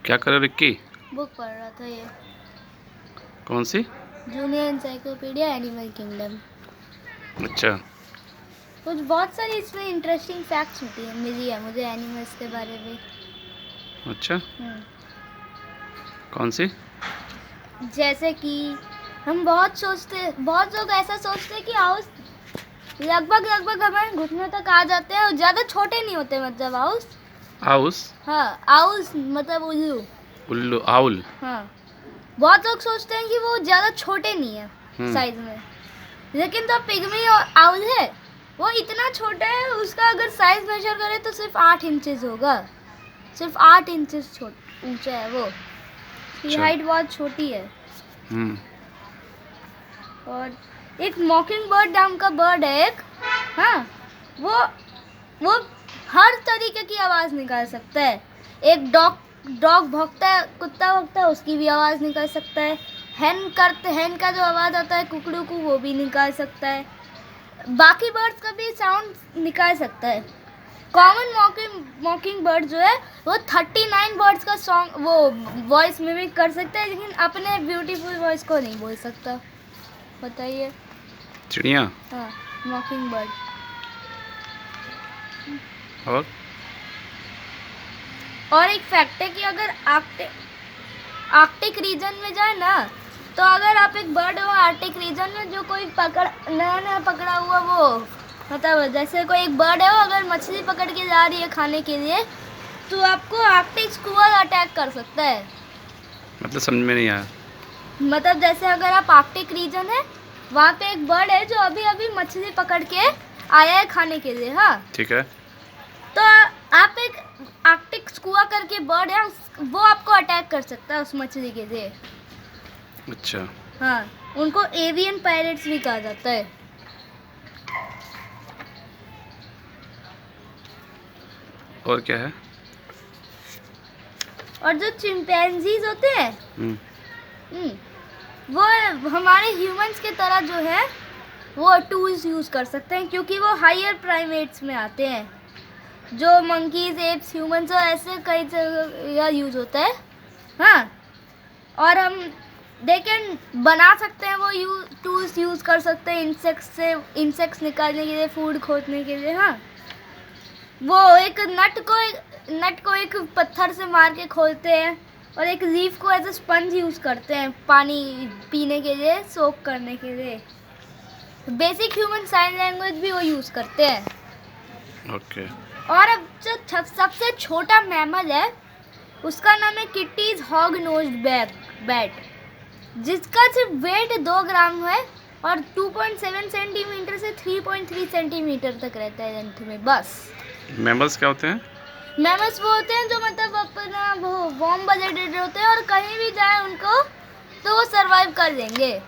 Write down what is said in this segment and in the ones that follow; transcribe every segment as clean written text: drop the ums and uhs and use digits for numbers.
क्या कर रहे हो रिक्की? बुक पढ़ रहा था ये कौन सी? Junior encyclopedia animal kingdom. अच्छा। कुछ बहुत सारी इसमें इंटरेस्टिंग फैक्ट्स होती है मिली है मुझे एनिमल्स के बारे में। अच्छा, कौन सी? जैसे कि हम बहुत लोग ऐसा सोचते हैं कि हाउस लगभग हमारे घुटनों तक आ जाते हैं और ज़्यादा छोटे नहीं होते, मतलब हाउस। हाउस? हाँ, हाउस मतलब उल्लू। उल्लू, आउल। हाँ, बहुत लोग सोचते हैं कि वो ज़्यादा छोटे नहीं है साइज में, लेकिन तो पिग्मी आउल है वो इतना छोटा है, उसका अगर साइज मेजर करें तो सिर्फ 8 इंचेस होगा, सिर्फ 8 इंचेस ऊंचा है वो। उसकी हाइट बहुत छोटी है। और एक मॉकिंग बर्ड नाम का बर्ड है एक, हाँ, वो हर तरीके की आवाज़ निकाल सकता है। एक डॉग भौंकता है, कुत्ता भौंकता है, उसकी भी आवाज़ निकाल सकता है। हैन का जो आवाज़ आता है कुकड़ू को, वो भी निकाल सकता है। बाकी बर्ड्स का भी साउंड निकाल सकता है। कॉमन मॉकिंग बर्ड जो है वो 39 बर्ड्स का सॉन्ग वो वॉइस मिमिक कर सकता है, लेकिन अपने ब्यूटीफुल वॉइस को नहीं बोल सकता। बताइए। चिड़िया? हाँ, मॉकिंग बर्ड। और एक फैक्ट है कि अगर आर्कटिक रीजन में जाए ना, तो अगर आप एक बर्ड हो आर्कटिक रीजन में जो कोई नया पकड़ा हुआ वो, मतलब जैसे कोई एक बर्ड है वो अगर मछली पकड़ के जा रही है खाने के लिए, तो आपको आर्कटिक स्क्वाल अटैक कर सकता है। मतलब समझ में नहीं आया। मतलब जैसे अगर आप आर्कटिक रीजन है, वहाँ पे एक बर्ड है जो अभी अभी मछली पकड़ के आया है खाने के लिए, हाँ ठीक है, तो आप एक आर्कटिक स्कुआ करके बर्ड है, वो आपको अटैक कर सकता है उस मछली के लिए। अच्छा। हाँ, उनको एवियन पायरेट्स भी कहा जाता है। और क्या है? और जो चिंपैंजीज होते हैं वो हमारे ह्यूमंस के तरह जो है वो टूल्स यूज कर सकते हैं, क्योंकि वो हायर प्राइमेट्स में आते हैं। जो मंकीज, एप्स, ह्यूमंस और ऐसे कई जगह यूज होता है, हाँ। और हम बना सकते हैं, वो टूल्स यूज कर सकते हैं इंसेक्ट्स निकालने के लिए, फूड खोजने के लिए, हाँ। वो एक नट को एक पत्थर से मार के खोलते हैं, और एक लीफ को एज ए स्पंज यूज करते हैं पानी पीने के लिए, सोक करने के लिए। बेसिक ह्यूमन साइन लैंग्वेज भी वो यूज करते हैं। ओके। और अब जो सबसे छोटा मैमल है उसका नाम है किटीज हॉग नोज्ड बैट, जिसका सिर्फ वेट 2 ग्राम है और 2.7 सेंटीमीटर से 3.3 सेंटीमीटर तक रहता है लेंथ में, बस। मैमल्स क्या होते हैं? मैमल्स वो होते हैं जो मतलब अपना वो वार्म ब्लडेड होते हैं, और कहीं भी जाए उनको तो वो सरवाइव कर लेंगे।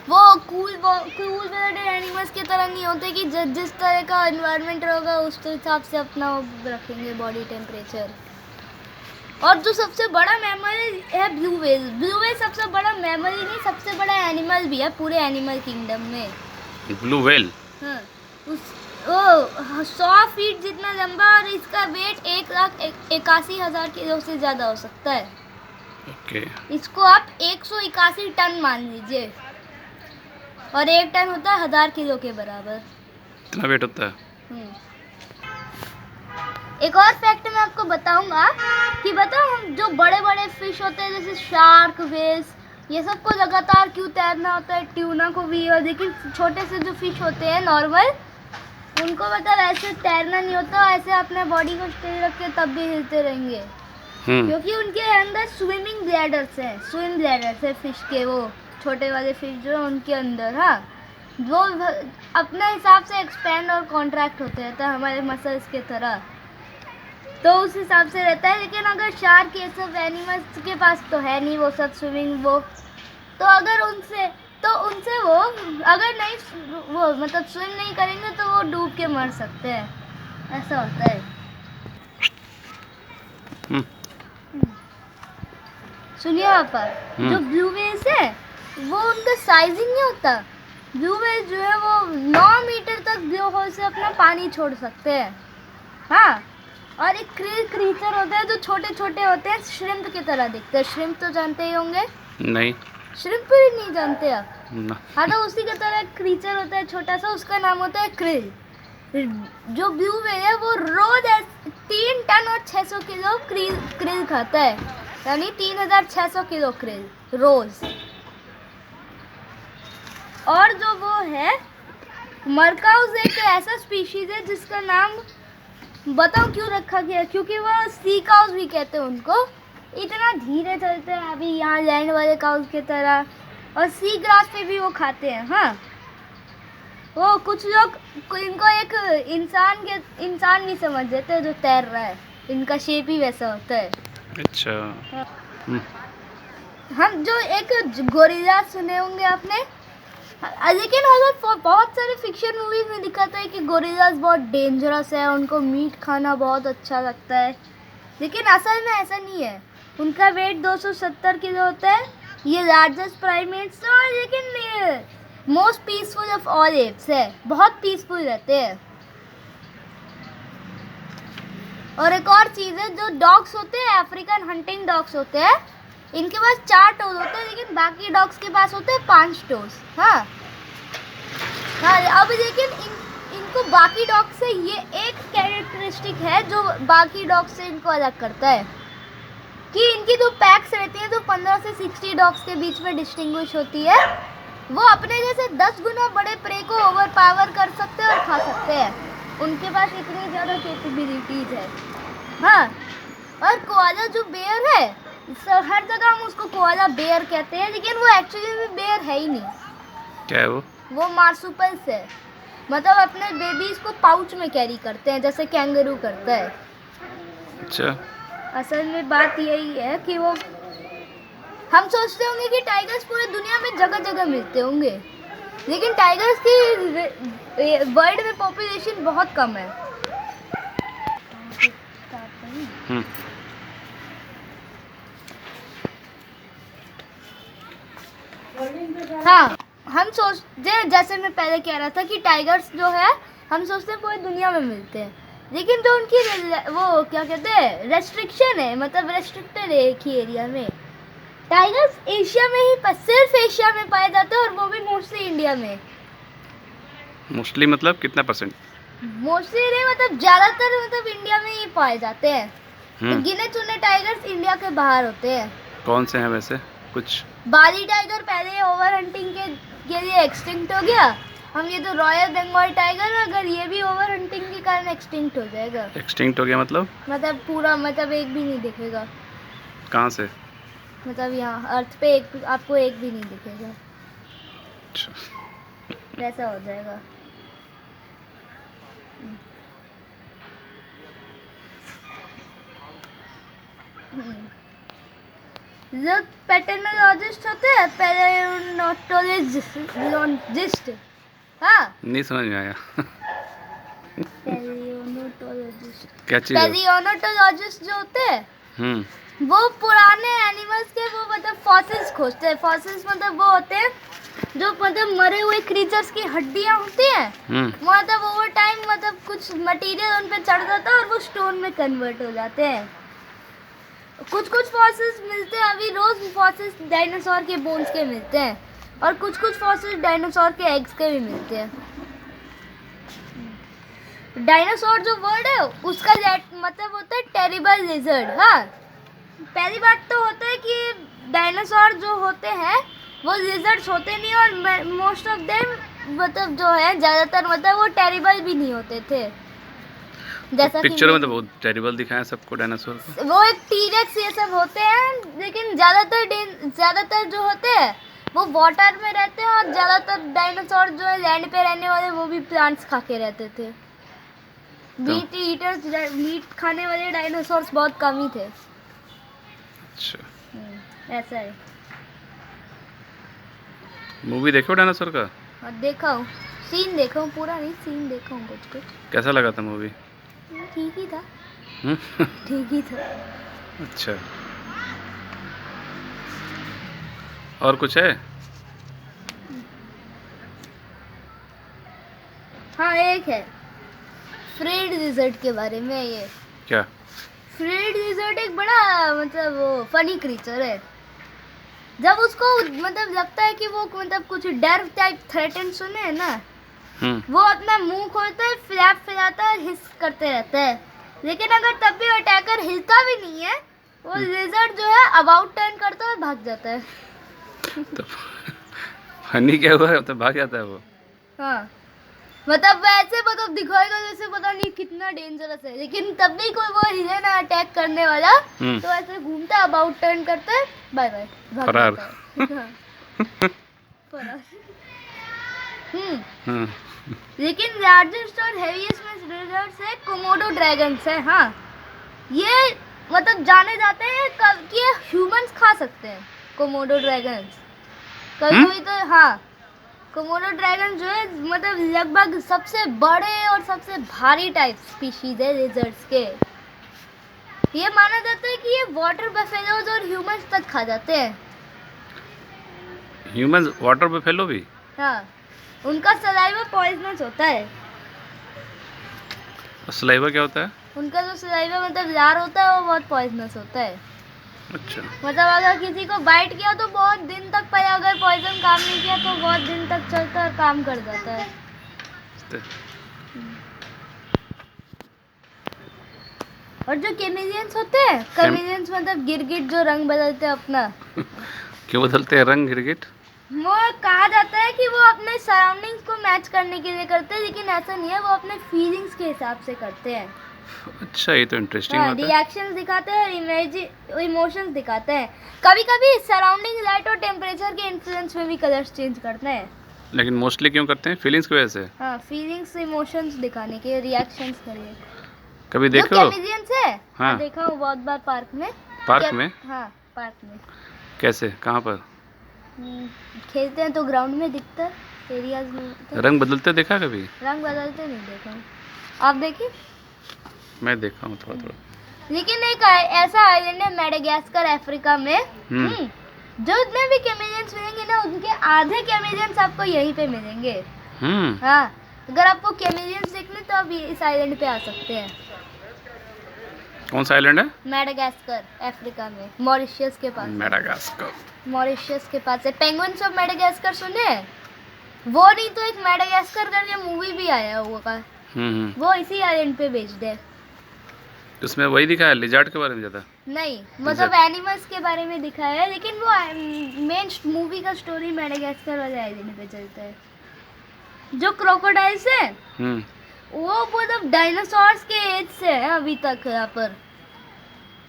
वो कूल ब्लडेड एनिमल्स की तरह नहीं होते कि जिस तरह का एनवायरनमेंट होगा उस हिसाब से अपना वो रखेंगे बॉडी टेम्परेचर। और जो सबसे बड़ा मैमल है ब्लू व्हेल सबसे बड़ा मैमल ही नहीं, सबसे बड़ा एनिमल भी है पूरे एनिमल किंगडम में। Blue whale? हाँ, 100 फीट जितना लंबा, और इसका वेट 1,81,000 किलो से ज़्यादा हो सकता है। ओके। इसको आप 181 टन मान लीजिए, और 1 टन होता है 1000 किलो के बराबर। इतना वेट होता है? एक और फैक्ट मैं आपको बताऊंगा कि हम जो बड़े बड़े फिश होते हैं जैसे शार्क, व्हेल्स, ये सबको लगातार क्यों तैरना होता है, ट्यूना को भी, और लेकिन छोटे से जो फिश होते हैं नॉर्मल, उनको मतलब ऐसे तैरना नहीं होता, ऐसे अपने बॉडी को स्टिल रख के तब भी हिलते रहेंगे, क्योंकि उनके अंदर स्विम ब्लैडर्स है फिश के, वो छोटे वाले फिश जो है उनके अंदर, हाँ, वो अपने हिसाब से एक्सपेंड और कॉन्ट्रैक्ट होते रहता है हमारे मसल्स के तरह, तो उस हिसाब से रहता है। लेकिन अगर शार्क ये सब एनिमल्स के पास तो है नहीं वो सब स्विमिंग, वो तो अगर उनसे वो अगर नहीं वो मतलब स्विम नहीं करेंगे तो वो डूब के मर सकते हैं, ऐसा होता है। सुनिए पापा, जो ब्लू व्हेल्स है वो उनका साइजिंग नहीं होता, ब्लू व्हेल जो है वो 9 मीटर तक ब्लो होल से अपना पानी छोड़ सकते हैं, हाँ। और एक क्रीचर होता है जो छोटे छोटे होते हैं, श्रिम्प की तरह दिखते हैं। श्रिम्प तो जानते ही होंगे। नहीं श्रिम्प भी नहीं जानते आप? ना। हाँ, तो उसी की तरह क्रीचर होता है छोटा सा, उसका नाम होता है क्रिल। जो ब्लू व्हेल है वो रोज 3 टन और 600 किलो क्रिल खाता है, यानी 3600 किलो क्रिल रोज। और जो वो है मरकाउस, एक ऐसा स्पीशीज है जिसका नाम बताओ क्यों रखा गया, क्योंकि वो सी काउस भी कहते हैं उनको। इतना धीरे चलते हैं अभी यहाँ लैंड वाले काउस की तरह, और सी ग्रास पे भी वो खाते हैं। हाँ, वो कुछ लोग इनको एक इंसान नहीं समझ देते जो तैर रहा है, इनका शेप ही वैसा होता है। अच्छा। हम जो एक गोरिल्ला सुने होंगे आपने, लेकिन अगर बहुत सारे फिक्शन मूवीज में दिखाता है कि गोरिल्लास बहुत डेंजरस है, उनको मीट खाना बहुत अच्छा लगता है, लेकिन असल में ऐसा नहीं है। उनका वेट 270 किलो होता है। ये लार्जेस्ट प्राइमेट्स है, और लेकिन most peaceful of all apps है, बहुत पीसफुल रहते हैं। और एक और चीज़ है, जो डॉग्स होते हैं, अफ्रीकन हंटिंग डॉग्स होते हैं, इनके पास 4 टोज होते हैं, लेकिन बाकी डॉग्स के पास होते हैं 5 टोज। हाँ हाँ, अब लेकिन इनको बाकी डॉग से ये एक कैरेक्टरिस्टिक है जो बाकी डॉग से इनको अलग करता है, कि इनकी जो पैक्स रहती है जो 15 से 60 डॉग्स के बीच में डिस्टिंग्विश होती है, वो अपने जैसे 10 गुना बड़े प्रे को ओवर पावर कर सकते हैं और खा सकते हैं। उनके पास इतनी ज़्यादा कैपेबिलिटीज है। हाँ, और कोआला जो बेयर है, हर जगह हम उसको कोआला बेयर कहते हैं, लेकिन वो एक्चुअली में बेयर है ही नहीं। क्या है वो मार्सुपियल्स है, मतलब अपने बेबीज को पाउच में कैरी करते हैं जैसे कैंगरू करता है। अच्छा। असल में बात यही है कि वो, हम सोचते होंगे कि टाइगर्स पूरे दुनिया में जगह जगह मिलते होंगे, लेकिन टाइगर्स की वर्ल्ड में पॉपुलेशन बहुत कम है। हाँ, हम सोचते, जैसे मैं पहले कह रहा था कि टाइगर्स जो है हम सोचते हैं पूरी दुनिया में मिलते हैं, लेकिन जो उनकी वो क्या कहते हैं रेस्ट्रिक्शन है, मतलब रेस्ट्रिक्टेड है एक ही एरिया में। टाइगर्स एशिया में ही, सिर्फ एशिया में पाए जाते हैं, और वो भी मोस्टली इंडिया में। मोस्टली मतलब कितना %? मोस्टली नहीं, मतलब ज़्यादातर मतलब इंडिया में ही पाए जाते हैं। तो गिने चुने टाइगर्स इंडिया के बाहर होते हैं। कौन से हैं वैसे कुछ? बाली टाइगर पहले ओवर हंटिंग के लिए एक्सटिंक्ट हो गया। हम ये तो रॉयल बंगाल टाइगर, अगर ये भी ओवर हंटिंग के कारण एक्सटिंक्ट हो जाएगा। एक्सटिंक्ट हो गया मतलब पूरा, मतलब एक भी नहीं दिखेगा। कहाँ से? मतलब यहाँ अर्थ पे आपको एक भी नहीं दिखेगा। अच्छा। वैसा हो जाएगा। जो पैटर्नोलॉजिस्ट होते हैं, पैलियोनटोलॉजिस्ट। हाँ, नहीं समझ में आया। पैलियोनटोलॉजिस्ट, क्या चीज़ है? पैलियोनटोलॉजिस्ट जो होते हैं वो पुराने एनिमल्स के वो मतलब फॉसिल्स खोजते हैं। फॉसिल्स मतलब वो होते हैं जो मतलब मरे हुए क्रीचर्स की हड्डियां होती हैं, मतलब ओवर टाइम मतलब कुछ मटेरियल उन पे चढ़ जाता है और वो स्टोन में कन्वर्ट हो जाते हैं। कुछ कुछ फॉसिल्स मिलते हैं अभी रोज, फॉसिल्स डायनासोर के बोन्स के मिलते हैं, और कुछ कुछ फॉसिल्स डायनासोर के एग्स के भी मिलते हैं। डायनासोर जो वर्ड है उसका मतलब होता है टेरिबल लिजर्ड। हाँ, पहली बात तो होता है कि डायनासोर जो होते हैं वो लिजर्ड्स होते नहीं, और मोस्ट ऑफ देम मतलब जो है ज़्यादातर मतलब वो टेरिबल भी नहीं होते थे। जैसा पिक्चर में तो बहुत टेरिबल दिखाया सबको डायनासोर को। वो एक टीरेक्स ये सब होते हैं, लेकिन ज़्यादातर जो होते हैं वो वाटर में रहते हैं, और ज़्यादातर डायनासोर जो है लैंड पे रहने वाले वो भी प्लांट्स खा के रहते थे। मीट ईटर्स, मीट खाने वाले डायनासोर्स बहुत कम ही थे। अच्छा, ऐसा है। मूवी देखो डायनासोर का? और देखा हूँ, सीन देखा हूँ, पूरा नहीं, सीन देखा हूँ कुछ कुछ। कैसा लगा था मूवी? ठीक ही था। ठीक ही था। अच्छा, और कुछ है? हाँ, एक है फ्रेड लिजर्ड के बारे में। ये क्या? फ्रीड लिजर्ड एक बड़ा मतलब वो फनी क्रीचर है। जब उसको मतलब लगता है कि वो मतलब कुछ डर टाइप थ्रेटन सुने है ना, वो अपना मुंह खोलता है, फ्लैप फैलाता है, हिस करते रहता है। लेकिन अगर तब भी अटैकर हिलता भी नहीं है, वो लिजर्ड जो है अबाउट टर्न करता है और भाग जाता है। तो फनी क्या हुआ है, तो भाग जाता है वो। हाँ, मतलब वैसे मतलब दिखाएगा जैसे पता नहीं कितना डेंजरस है, लेकिन तब भी कोई वो हिले ना अटैक करने वाला, तो ऐसे घूमता है, अबाउट टर्न करता है, बाय बाय, भाग फरार। जाता है। हाँ, फरार। लेकिन लार्जेस्ट और हेवीएस्ट में लिजर्ड्स है कोमोडो ड्रैगन्स है। हाँ, ये मतलब जाने जाते हैं कि ये ह्यूमंस खा सकते हैं कोमोडो ड्रैगन्स कभी कभी। तो हाँ, कोमोडो ड्रैगन जो है मतलब लगभग सबसे बड़े और सबसे भारी टाइप स्पीशीज है लिजर्ड्स के। ये माना जाता है कि ये वाटर बफेलोज और ह्यूमंस तक खा जाते हैं। ह्यूमंस वाटर बफेलो भी? हाँ, उनका सलाइवा पॉइजनस होता है। सलाइवा क्या होता है? उनका जो सलाइवा मतलब लार होता है वो बहुत पॉइजनस होता है। अच्छा। मतलब अगर किसी को बाइट किया तो बहुत दिन तक, पहले अगर पॉइजन काम नहीं किया तो बहुत दिन तक चलता है और काम कर जाता है। और जो कैमेलियंस होते हैं, कैमेलियंस मतलब गिरगिट जो रंग बदलते हैं अपना। क्यों बदलते हैं रंग गिरगिट? वो कहा जाता है कि वो अपने सराउंडिंग्स को मैच करने के लिए करते हैं, लेकिन ऐसा नहीं है, वो अपने फीलिंग्स के हिसाब से करते हैं। अच्छा, ये तो इंटरेस्टिंग हाँ, बात है। रिएक्शंस दिखाते हैं और इमोशंस दिखाते हैं। कभी कभी सराउंडिंग लाइट और टेम्परेचर के इन्फ्लुएंस में भी कलर्स चेंज करते हैं। लेकिन मोस्टली क्यों करते हैं? फीलिंग्स की वजह से? हाँ, फीलिंग्स इमोशंस दिखाने के, रिएक्शंस के लिए। कभी जो देखो? कैमेलियंस है, हाँ। देखा हूँ बहुत बार पार्क में। पार्क में? हाँ, पार्क में। कैसे, कहाँ पर? खेलते हैं तो ग्राउंड में दिखता है, एरियाज में दिखता है। रंग बदलते देखा कभी? रंग बदलते नहीं देखा हूँ। आप देखिए? मैं देखा हूँ थोड़ा थोड़ा। लेकिन एक ऐसा आइलैंड है मेडागास्कर अफ्रीका में, जो जितने भी कैमेलियंस मिलेंगे ना, उनके आधे कैमेलियंस आपको यहीं पे मिलेंगे। हाँ, अगर आपको कैमेलियंस देखने तो आप इस आइलैंड पे आ सकते हैं। कौन सा आइलैंड है? मेडागास्कर अफ्रीका में, मॉरिशस के पास। मेडागास्कर। मॉरिशस के पास है। पेंगुइन्स ऑफ मेडागास्कर सुने हैं? वो नहीं तो एक मेडागास्कर करके मूवी भी आया हुआ का, वो इसी आइलैंड पे बेस्ड है। उसमें वही दिखा है लिजर्ड के बारे में ज़्यादा? नहीं, मतलब एनिमल्स के बारे में दिखाया है, लेकिन वो मेन मूवी का स्टोरी मेडागास्कर वाले आइलैंड पे चलता है। जो क्रोकोडाइल्स है, वो मतलब डायनासोर्स के एज से है अभी तक यहाँ पर।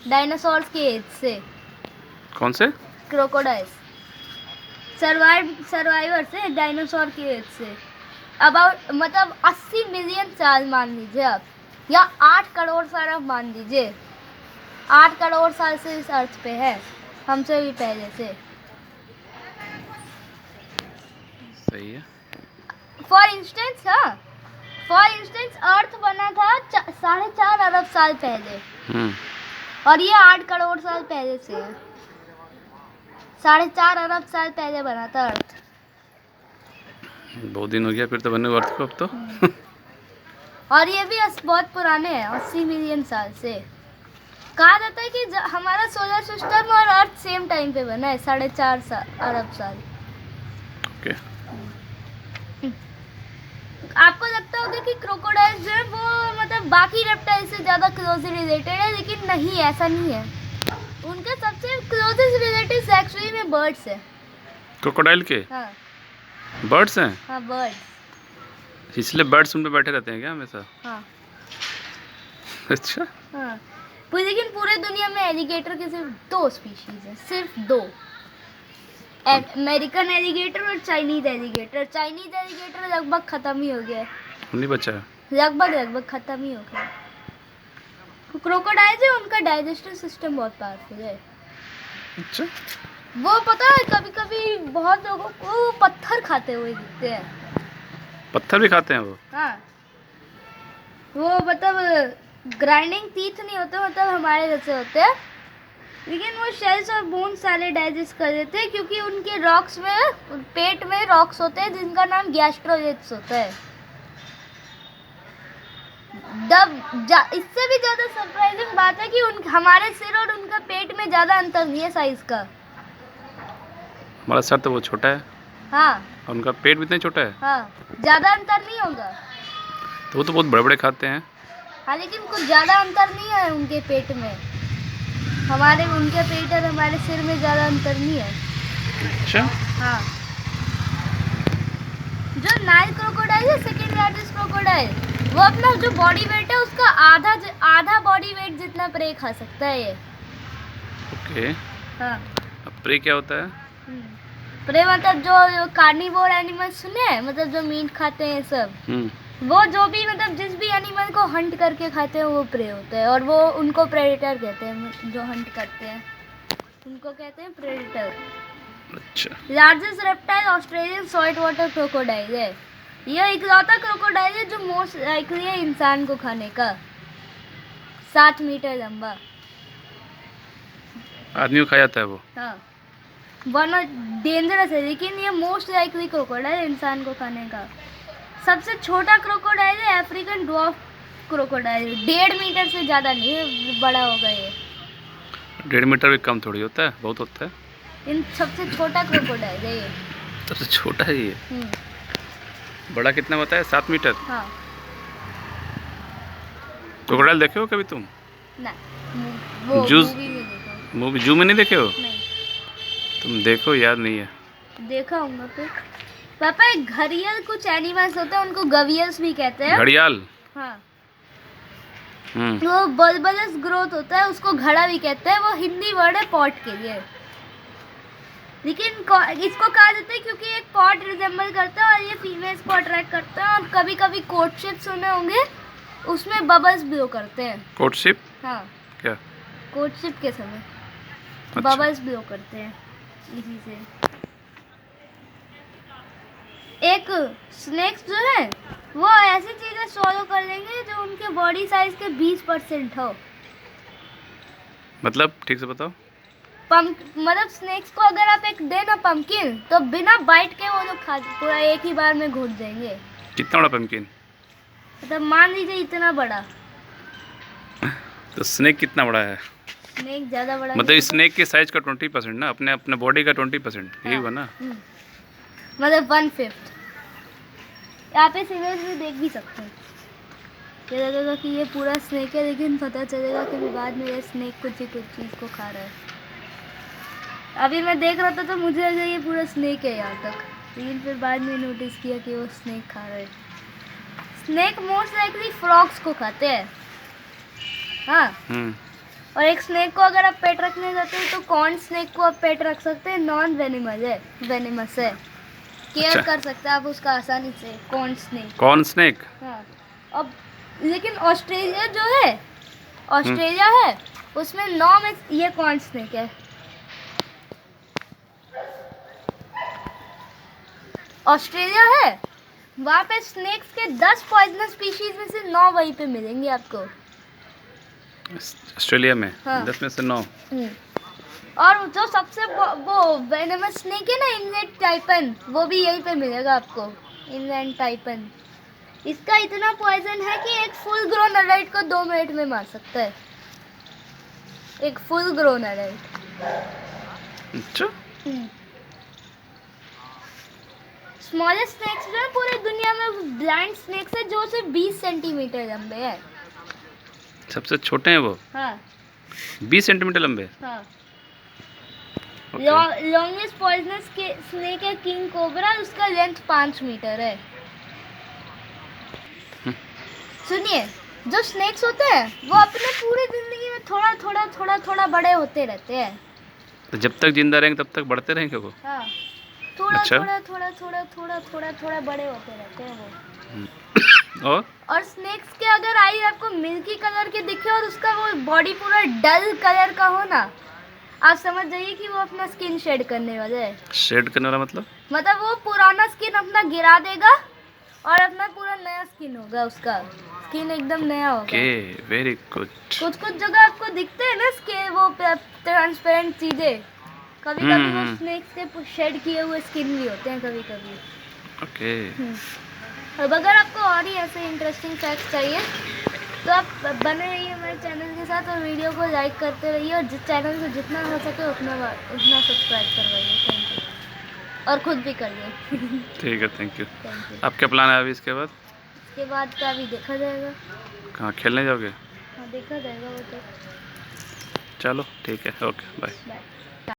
डायनासोर्स के एज से। कौन से? क्रोकोडाइल्स सर्वाइवर्स है डायनासोर के एज से। अबाउट मतलब 80 मिलियन साल मान लीजिए आप, या 8 करोड़ साल आप मान लीजिए। 8 करोड़ साल से इस अर्थ पे है, हमसे भी पहले से। सही है। फॉर इंस्टेंस अर्थ बना था 4.5 अरब साल पहले, और ये 8 करोड़ साल पहले से है। 4.5 अरब साल पहले बना था अर्थ। बहुत दिन हो गया फिर तो बने हुए अर्थ को अब तो। और ये भी बहुत पुराने हैं, 80 मिलियन साल से। कहा जाता है कि हमारा सोलर सिस्टम और अर्थ सेम टाइम पे बना है, 4.5 अरब साल। ओके। आपको लगता होगा कि क्रोकोडाइल जो है वो मतलब बाकी रेप्टाइल से ज़्यादा क्लोजली रिलेटेड है, लेकिन नहीं, ऐसा नहीं है। उनके सबसे क्लोजेस्ट रिलेटिव्स एक्चुअली में बर्ड्स है। क्रोकोडाइल के? हाँ, बर्ड्स हैं? हाँ, बर्ड्स। इसलिए बर्ड्स उन पे बैठे रहते हैं क्या हमेशा? हाँ। अच्छा। हाँ, लेकिन पूरे दुनिया में एलिगेटर के सिर्फ 2 स्पीशीज हैं, सिर्फ 2। अमेरिकन एलिगेटर और चाइनीज एलिगेटर। चाइनीज एलिगेटर लगभग खत्म ही हो गया है। नहीं बचा है? लगभग खत्म ही हो गया। क्रोकोडाइल है, उनका डाइजेस्टिव सिस्टम बहुत पावरफुल है। अच्छा। वो पता है कभी कभी बहुत लोगों को पत्थर खाते हुए दिखते हैं। पत्थर भी खाते हैं वो? हाँ, वो मतलब ग्राइंडिंग टीथ नहीं होते, मतलब हमारे जैसे होते हैं, लेकिन वो शेल्स और बोन्स सारे डाइजेस्ट कर देते हैं, क्योंकि उनके रॉक्स में, पेट में रॉक्स होते हैं जिनका नाम गैस्ट्रोलेट्स होता है। इससे भी ज़्यादा सरप्राइजिंग बात है कि हमारे सिर और उनका पेट में ज़्यादा अंतर नहीं है साइज़ का। हमारा सर तो वो छोटा है हाँ और उनका पेट भी इतना छोटा है, हाँ, ज़्यादा अंतर नहीं होगा। तो वो तो बहुत बड़े बड़े खाते हैं। हाँ, लेकिन कुछ ज़्यादा अंतर नहीं है उनके पेट में। उनके पेट और हमारे सिर में ज़्यादा अंतर नहीं है। अच्छा, हाँ, जो नाइल क्रोकोडाइल है सेकेंड लार्जेस्ट क्रोकोडाइल, वो अपना जो बॉडी वेट है उसका आधा बॉडी वेट जितना प्रे खा सकता है ये। ओके। हाँ, अब प्रे क्या होता है? प्रे मतलब जो कार्निवोर एनिमल्स सुने हैं, मतलब जो मीट खाते हैं सब, वो जो भी मतलब जिस भी एनिमल को हंट करके खाते हैं वो प्रे होता है, और वो उनको प्रेडेटर कहते हैं। जो हंट करते हैं उनको कहते हैं प्रेडेटर। अच्छा। Largest reptile Australian salt water crocodile है। यह इकलौता क्रोकोडाइल है जो मोस्ट लाइकली है इंसान को खाने का। 7 मीटर लंबा। आदमी को खाया जाता है वो? हाँ, वन डेंजरस है, लेकिन ये मोस्ट लाइकली क्रोकोडाइल इंसान को खाने का। सबसे छोटा क्रोकोडाइल है अफ्रीकन ड्वार्फ क्रोकोडाइल। 1.5 मीटर से ज़्यादा नहीं है, बड़ा होगा ये। 1.5 मीटर भी कम थोड़ी होता है, बहुत होता है। इन सबसे छोटा क्रोकोडाइल है ये। सबसे छोटा है ये। बड़ा कितना बताया? 7 मीटर। हाँ। क्रोकोडाइल देखे हो कभी तुम? ना, वो जूस मूवी में देखा। मूवी जू में नहीं देखे हो? नहीं। तुम देखो, याद नहीं है। देखा होगा फिर। पापा, एक घड़ियाल कुछ एनिमल्स होते हैं उनको गवियल्स भी कहते हैं। घड़ियाल? हाँ। हम्म। वो बल्बलस ग्रोथ होता है, उसको घड़ा भी कहते हैं। वो हिंदी वर्ड है पॉट के लिए, लेकिन इसको कहा जाता है क्योंकि एक पॉट रिजेंबल करता है और ये फीमेल्स को अट्रैक्ट करता है। और कभी कभी कोर्टशिप सुने होंगे, उसमें बबल्स ब्लो करते हैं। कोर्टशिप? हाँ, क्या? कोर्टशिप के समय अच्छा। बबल्स ब्लो करते हैं इसी से। एक स्नेक्स जो है वो ऐसी चीज़ें स्वॉलो कर लेंगे जो उनके बॉडी साइज के 20% हो। मतलब ठीक से बताओ। मतलब स्नेक्स को अगर आप एक दे ना पम्पकिन, तो बिना बाइट के वो लोग खा पूरा एक ही बार में घुट जाएंगे। कितना बड़ा पम्पकिन? मतलब मान लीजिए इतना बड़ा। तो स्नेक कितना बड़ा है? स्नेक ज़्यादा बड़ा मतलब स्नेक के साइज का 20% ना, अपने अपने बॉडी का 20%, यही हुआ ना? मतलब 1/5। यहाँ पे सीरियस भी देख भी सकते हैं। ये लगेगा कि ये पूरा स्नेक है, लेकिन पता चलेगा कि बाद में ये स्नेक कुछ चीज़ को खा रहा है। अभी मैं देख रहा था तो मुझे लगा ये पूरा स्नेक है यहाँ तक, लेकिन फिर बाद में नोटिस किया कि वो स्नेक खा रहा है। स्नेक मोस्ट लाइकली फ्रॉग्स को खाते हैं। हाँ। और एक स्नेक को अगर आप पेट रखने जाते हैं तो कॉर्न स्नेक को आप पेट रख सकते हैं। नॉन वेनेमस है। केयर कर सकते हैं आप उसका आसानी से। Corn snake. हाँ। अब लेकिन ऑस्ट्रेलिया जो है, ऑस्ट्रेलिया है, उसमें 9 में ये कॉर्न स्नेक है। ऑस्ट्रेलिया है, वहाँ पे स्नेक्स के 10 पॉइजनस स्पीशीज में से 9 वहीं पे मिलेंगे आपको। ऑस्ट्रेलिया में? हाँ। 10 में से 9। और जो सबसे वो वेनेमस स्नेक है ना, इनलैंड टाइपन, वो भी यहीं पे मिलेगा आपको। इनलैंड टाइपन, इसका इतना पॉइजन है कि एक फुल ग्रोन एडल्ट को 2 मिनट में मार सकता है। एक फुल ग्रोन एडल्ट। अच्छा। स्मॉलेस्ट स्नेक्स जो है पूरे दुनिया में ब्लाइंड स्नेक्स है, जो सिर्फ 20 सेंटीमीटर लंबे हैं। सबसे छोटे हैं वो? हाँ। 20 सेंटीमीटर लंबे? हाँ। लॉन्गेस्ट पॉइजनस के स्नेक है किंग कोबरा, उसका लेंथ 5 मीटर है। सुनिए, जो स्नेक्स होते हैं वो अपने पूरी जिंदगी में थोड़ा बड़े होते रहते हैं। तो जब तक जिंदा रहेंगे तब तक बढ़ते रहेंगे वो? हाँ, अच्छा। थोड़ा बड़े होते रहते हैं वो। और स्नेक्स के अगर आई आपको मिल्की कलर के दिखे और उसका वो बॉडी पूरा डल कलर का हो ना, आप समझ जाइए कि वो अपना स्किन शेड करने वाला है। शेड करने वाला मतलब वो पुराना स्किन अपना गिरा देगा और अपना पूरा नया स्किन होगा। उसका स्किन एकदम नया होगा। Okay, very good. कुछ जगह आपको दिखते हैं ना स्किन, वो ट्रांसपेरेंट चीजें। कभी कभी वो स्नेक्स के शेड किए हुए स्किन भी होते हैं कभी कभी। ओके। अब अगर आपको और ही ऐसे इंटरेस्टिंग फैक्ट्स चाहिए तो आप बने रहिए मेरे चैनल के साथ और वीडियो को लाइक करते रहिए और जिस चैनल को जितना हो सके उतना सब्सक्राइब करवाइए। Thank you. और खुद भी करिए। ठीक है, थैंक यू। Thank you. अब क्या प्लान है अभी इसके बाद? इसके बाद का अभी देखा जाएगा। कहाँ खेलने जाओगे? हाँ देखा जाएगा वो तो। चलो ठीक है, ओके बाय। बाय।